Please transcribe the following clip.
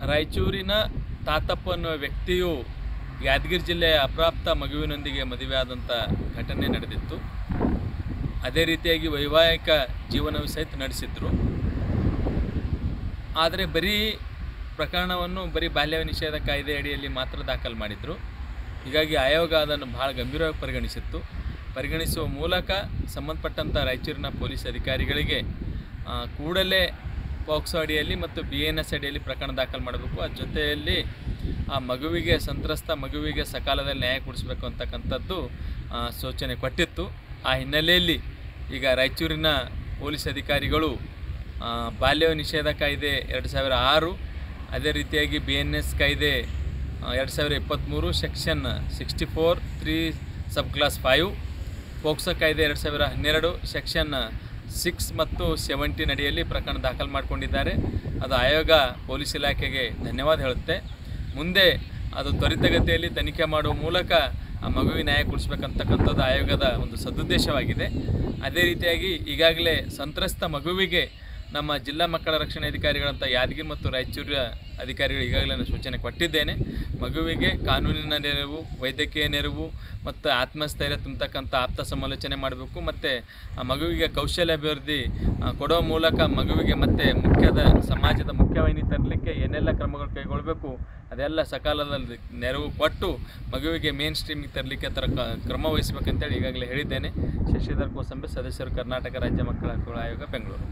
ರಾಯಚೂರಿನ ತಾತಪ್ಪ ಅನ್ನುವ ವ್ಯಕ್ತಿಯು ಯಾದಗಿರಿ ಜಿಲ್ಲೆಯ ಅಪ್ರಾಪ್ತ ಮಗುವಿನೊಂದಿಗೆ ಮದುವೆಯಾದಂಥ ಘಟನೆ ನಡೆದಿತ್ತು. ಅದೇ ರೀತಿಯಾಗಿ ವೈವಾಹಿಕ ಜೀವನವೂ ಸಹಿತ ನಡೆಸಿದ್ರು. ಆದರೆ ಬರೀ ಪ್ರಕರಣವನ್ನು ಬರೀ ಬಾಲ್ಯ ನಿಷೇಧ ಕಾಯ್ದೆ ಅಡಿಯಲ್ಲಿ ಮಾತ್ರ ದಾಖಲು ಮಾಡಿದರು. ಹೀಗಾಗಿ ಆಯೋಗ ಅದನ್ನು ಬಹಳ ಗಂಭೀರವಾಗಿ ಪರಿಗಣಿಸುವ ಮೂಲಕ ಸಂಬಂಧಪಟ್ಟಂಥ ರಾಯಚೂರಿನ ಪೊಲೀಸ್ ಅಧಿಕಾರಿಗಳಿಗೆ ಕೂಡಲೇ ಪಾಕ್ಸೋ ಅಡಿಯಲ್ಲಿ ಮತ್ತು BNS ಅಡಿಯಲ್ಲಿ ಪ್ರಕರಣ ದಾಖಲು ಮಾಡಬೇಕು. ಅದ್ರ ಜೊತೆಯಲ್ಲಿ ಆ ಮಗುವಿಗೆ ಸಂತ್ರಸ್ತ ಮಗುವಿಗೆ ಸಕಾಲದಲ್ಲಿ ನ್ಯಾಯ ಕೊಡಿಸಬೇಕು ಅಂತಕ್ಕಂಥದ್ದು ಸೂಚನೆ ಕೊಟ್ಟಿತ್ತು. ಆ ಹಿನ್ನೆಲೆಯಲ್ಲಿ ಈಗ ರಾಯಚೂರಿನ ಪೊಲೀಸ್ ಅಧಿಕಾರಿಗಳು ಬಾಲ್ಯ ನಿಷೇಧ ಕಾಯ್ದೆ 2006, ಅದೇ ರೀತಿಯಾಗಿ BNS ಕಾಯ್ದೆ 2023 ಸೆಕ್ಷನ್ 64 3 ಸಬ್ ಕ್ಲಾಸ್ 5, ಪೋಕ್ಸೋ ಕಾಯ್ದೆ 2012 ಸೆಕ್ಷನ್ 6 ಮತ್ತು 17 ಅಡಿಯಲ್ಲಿ ಪ್ರಕರಣ ದಾಖಲು ಮಾಡಿಕೊಂಡಿದ್ದಾರೆ. ಅದು ಆಯೋಗ ಪೊಲೀಸ್ ಇಲಾಖೆಗೆ ಧನ್ಯವಾದ ಹೇಳುತ್ತೆ. ಮುಂದೆ ಅದು ತ್ವರಿತಗತಿಯಲ್ಲಿ ತನಿಖೆ ಮಾಡುವ ಮೂಲಕ ಆ ಮಗುವಿನ ನ್ಯಾಯ ಕೊಡಿಸ್ಬೇಕಂತಕ್ಕಂಥದ್ದು ಆಯೋಗದ ಒಂದು ಸದುದ್ದೇಶವಾಗಿದೆ. ಅದೇ ರೀತಿಯಾಗಿ ಈಗಾಗಲೇ ಸಂತ್ರಸ್ತ ಮಗುವಿಗೆ ನಮ್ಮ ಜಿಲ್ಲಾ ಮಕ್ಕಳ ರಕ್ಷಣೆ ಅಧಿಕಾರಿಗಳಂಥ ಯಾದಗಿರಿ ಮತ್ತು ರಾಯಚೂರು ಅಧಿಕಾರಿಗಳು ಈಗಾಗಲೇ ನಾನು ಸೂಚನೆ ಕೊಟ್ಟಿದ್ದೇನೆ. ಮಗುವಿಗೆ ಕಾನೂನಿನ ನೆರವು, ವೈದ್ಯಕೀಯ ನೆರವು ಮತ್ತು ಆತ್ಮಸ್ಥೈರ್ಯ ತುಂಬತಕ್ಕಂಥ ಆಪ್ತ ಸಮಾಲೋಚನೆ ಮಾಡಬೇಕು. ಮತ್ತು ಆ ಮಗುವಿಗೆ ಕೌಶಲ್ಯ ಅಭಿವೃದ್ಧಿ ಕೊಡೋ ಮೂಲಕ ಮಗುವಿಗೆ ಮತ್ತು ಸಮಾಜದ ಮುಖ್ಯವಾಹಿನಿ ತರಲಿಕ್ಕೆ ಏನೆಲ್ಲ ಕ್ರಮಗಳು ಕೈಗೊಳ್ಳಬೇಕು ಅದೆಲ್ಲ ಸಕಾಲದಲ್ಲಿ ನೆರವು ಕೊಟ್ಟು ಮಗುವಿಗೆ ಮೇನ್ ಸ್ಟ್ರೀಮಿಗೆ ತರಲಿಕ್ಕೆ ಕ್ರಮ ವಹಿಸಬೇಕಂತೇಳಿ ಈಗಾಗಲೇ ಹೇಳಿದ್ದೇನೆ. ಶಶಿಧರ್ ಕೋಸಂಬೆ, ಸದಸ್ಯರು, ಕರ್ನಾಟಕ ರಾಜ್ಯ ಮಕ್ಕಳ ಹಕ್ಕುಗಳ ಆಯೋಗ, ಬೆಂಗಳೂರು.